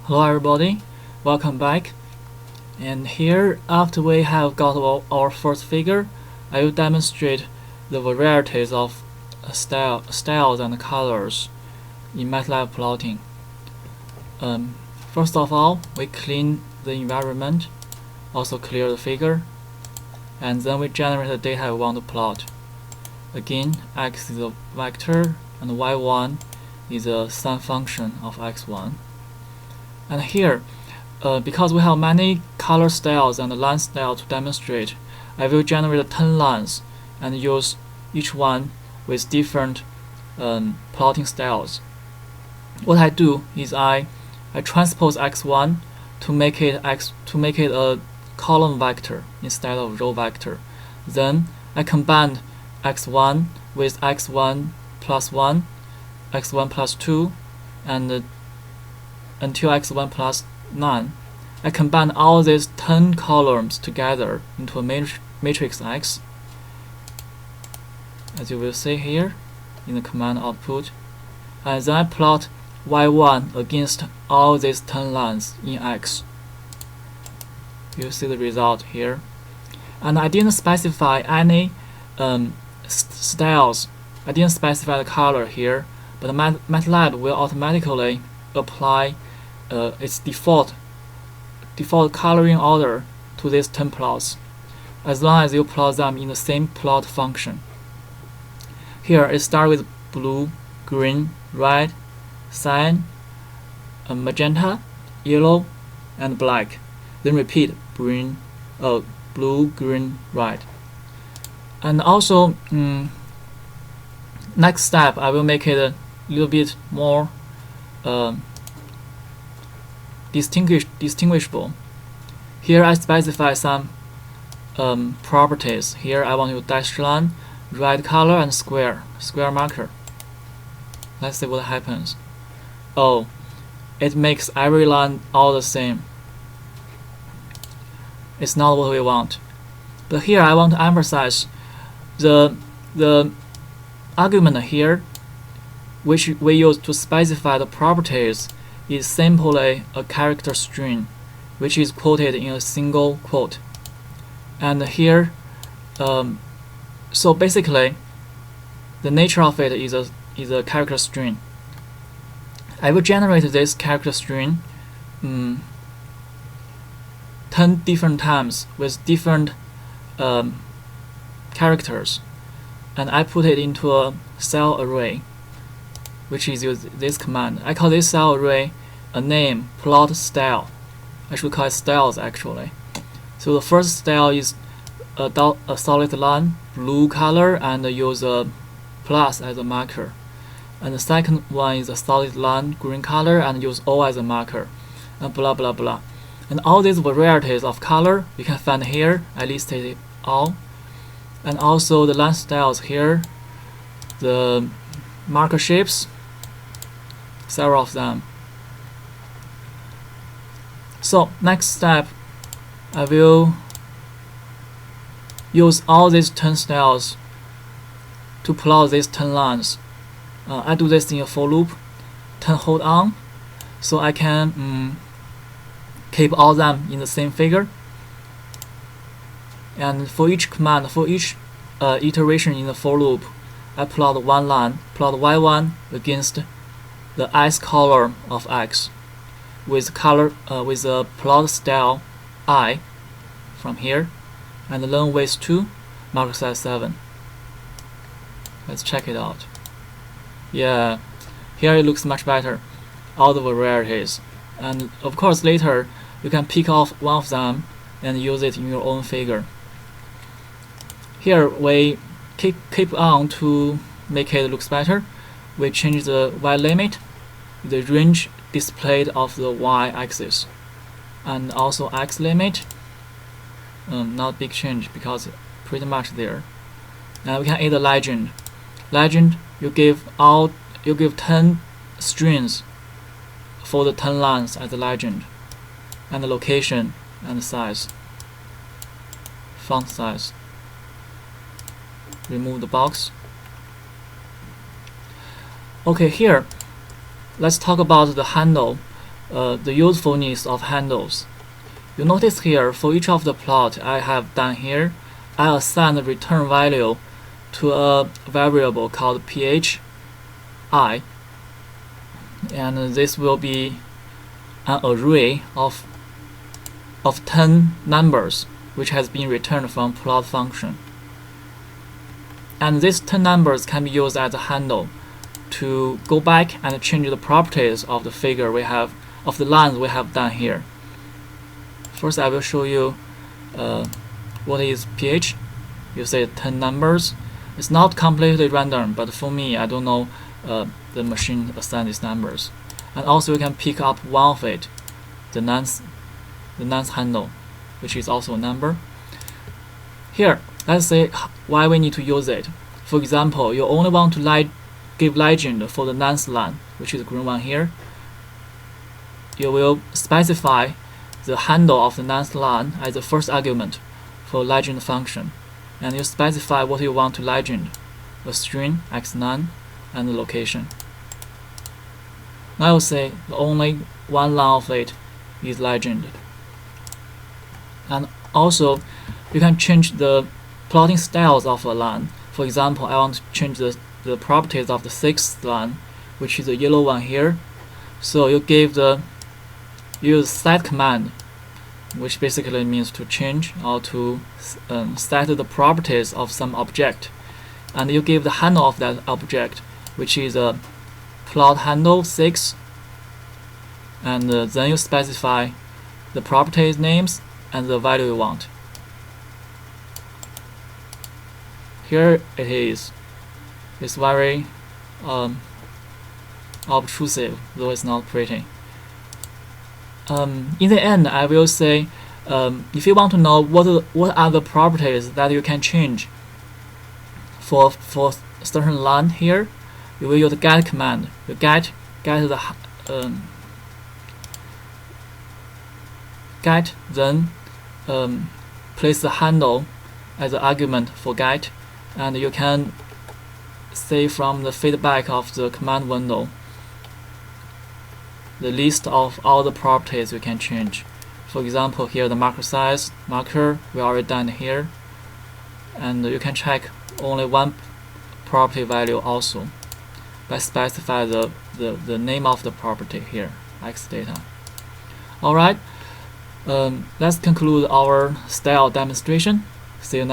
Hello everybody, welcome back. And here, after we have got our first figure, I will demonstrate the varieties of styles and colors in MATLAB plotting. First of all, we clean the environment, also clear the figure, and then we generate the data we want to plot. Again, x is a vector and y1 is a sum function of x1. And here, because we have many color styles and line style to demonstrate, I will generate 10 lines and use each one with different plotting styles. What I do is I transpose x1 to make it a column vector instead of row vector. Then I combine x1 with x1 plus 1, x1 plus 2, and until x1 plus 9. I combine all these 10 columns together into a matrix X, as you will see here in the command output, and then I plot y1 against all these 10 lines in X. You see the result here. And I didn't specify any styles. I didn't specify the color here, but MATLAB will automatically apply its default coloring order to these 10 plots, as long as you plot them in the same plot function. Here it starts with blue, green, red, cyan, magenta, yellow, and black. Then repeat blue, green, red. And also, next step I will make it a little bit more distinguishable. Here I specify some properties. Here I want to dash line, red color, and square marker. Let's see what happens. Oh, it makes every line all the same. It's not what we want. But here I want to emphasize the argument here, which we use to specify the properties, is simply a character string, which is quoted in a single quote. And here, so basically, the nature of it is a character string. I will generate this character string 10 different times with different characters, and I put it into a cell array, which is use this command. I call this cell array a name plot style. I should call it styles actually. So the first style is a solid line, blue color, and use a plus as a marker. And the second one is a solid line, green color, and use O as a marker, and blah blah blah. And all these varieties of color you can find here. I listed it all. And also the line styles here, the marker shapes, several of them. So next step, I will use all these 10 styles to plot these 10 lines. I do this in a for loop, 10 hold on, so I can keep all them in the same figure. And for each command, for each iteration in the for loop, I plot one line, plot y1 against the ith column of x, with a plot style I from here, and then with 2, marker size 7. Let's check it out. Yeah, here it looks much better, all the varieties. And of course later you can pick off one of them and use it in your own figure. Here we keep on to make it looks better. We change the y limit, the range displayed of the y-axis, and also x limit. Not big change because pretty much there. Now we can add a legend. Legend, you give 10 strings for the 10 lines as a legend, and the location and the size, font size. Remove the box. Okay, here let's talk about the handle. the usefulness of handles. You notice here, for each of the plot I have done here, I assign the return value to a variable called phi, and this will be an array of 10 numbers which has been returned from plot function. And these 10 numbers can be used as a handle to go back and change the properties of the figure we have, of the lines we have done here. First, I will show you what is ph. You say 10 numbers. It's not completely random, but for me, I don't know the machine assign these numbers. And also, you can pick up one of it, the nonce handle, which is also a number. Here, let's say why we need to use it. For example, you only want to give legend for the nonce line, which is the green one here. You will specify the handle of the nonce line as the first argument for legend function, and you specify what you want to legend, a string x9 and the location. Now you say only one line of it is legend. And also you can change the plotting styles of a line. For example, I want to change the properties of the 6th line, which is the yellow one here. So you use set command, which basically means to change or to set the properties of some object, and you give the handle of that object, which is a plot handle 6, and then you specify the properties names and the value you want. Here it is. It's very obtrusive, though it's not pretty. In the end, I will say, if you want to know what are the properties that you can change for certain line here, you will use the get command. You get then place the handle as an argument for get, and you can see from the feedback of the command window the list of all the properties you can change. For example, here the marker size marker we already done here, and you can check only one property value also by specify the name of the property here, xdata. Alright, let's conclude our style demonstration. See you next